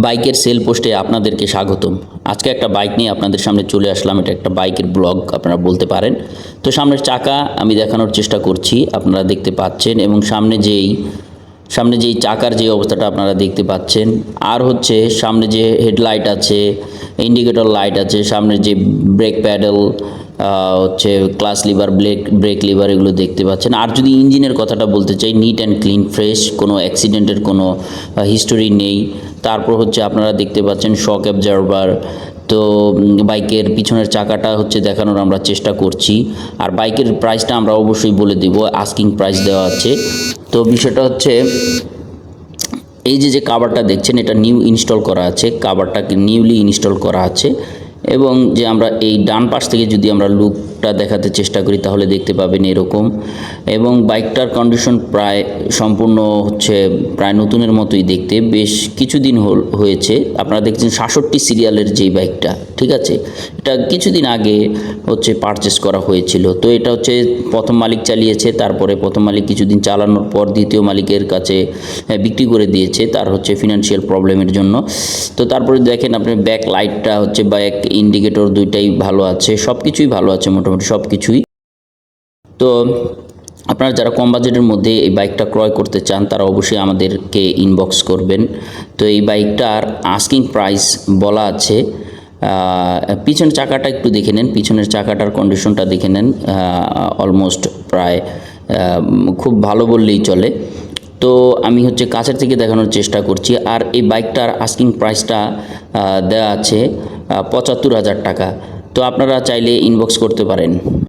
বাইকের সেল পোস্টে আপনাদেরকে স্বাগতম। আজকে একটা বাইক নিয়ে আপনাদের সামনে চলে আসলাম। এটা একটা বাইকের ব্লগ আপনারা বলতে পারেন। তো সামনের চাকা আমি দেখানোর চেষ্টা করছি, আপনারা দেখতে পাচ্ছেন, এবং সামনে যেই চাকার যে অবস্থাটা আপনারা দেখতে পাচ্ছেন। আর হচ্ছে সামনে যে হেডলাইট আছে, ইন্ডিকেটর লাইট আছে, সামনে যে ব্রেক প্যাডেল, হচ্ছে ক্লাস লিভার, ব্রেক লিভার, এগুলো দেখতে পাচ্ছেন। আর যদি ইঞ্জিনের কথাটা বলতে চাই, নিট অ্যান্ড ক্লিন, ফ্রেশ, কোনো অ্যাক্সিডেন্টের কোনো হিস্টোরি নেই। তারপর হচ্ছে আপনারা দেখতে পাচ্ছেন শক অ্যাবজর্ভার। তো বাইকের পিছনের চাকাটা হচ্ছে দেখানোর আমরা চেষ্টা করছি। আর বাইকের প্রাইসটা আমরা অবশ্যই বলে দেব, আস্কিং প্রাইস দেওয়া আছে। তো বিষয়টা হচ্ছে এই যে কাভারটা দেখছেন, এটা নিউ ইনস্টল করা আছে, কাভারটাকে নিউলি ইনস্টল করা আছে। এবং যে আমরা এই ডান পাশ থেকে যদি আমরা লুকটা দেখাতে চেষ্টা করি তাহলে দেখতে পাবেন এরকম। এবং বাইকটার কন্ডিশন প্রায় সম্পূর্ণ হচ্ছে প্রায় নতুনের মতোই দেখতে। বেশ কিছুদিন হয়েছে। আপনারা দেখছেন 66 সিরিয়ালের যেই বাইকটা, ঠিক আছে, এটা কিছুদিন আগে হচ্ছে পারচেস করা হয়েছিল। তো এটা হচ্ছে প্রথম মালিক চালিয়েছে, তারপরে প্রথম মালিক কিছুদিন চালানোর পর দ্বিতীয় মালিকের কাছে বিক্রি করে দিয়েছে, তার হচ্ছে ফিনান্সিয়াল প্রবলেমের জন্য। তো তারপরে দেখেন আপনি ব্যাক লাইটটা হচ্ছে, ব্যাক ইন্ডিকেটর দুইটাই ভালো আছে, সব কিছুই ভালো আছে, মোটামুটি সব কিছুই। তো আপনারা যারা কম বাজেটের মধ্যে এই বাইকটা ক্রয় করতে চান তারা অবশ্যই আমাদেরকে ইনবক্স করবেন। তো এই বাইকটার আস্কিং প্রাইস বলা আছে। পিছনের চাকাটা একটু দেখে নেন, পিছনের চাকাটার কন্ডিশনটা দেখে নেন। অলমোস্ট প্রায় খুব ভালো বললেই চলে। তো আমি হচ্ছে কাছের থেকে দেখানোর চেষ্টা করছি। আর এই বাইকটার আস্কিং প্রাইসটা দেওয়া আছে ৭৫,০০০ টাকা। তো আপনারা চাইলে ইনবক্স করতে পারেন।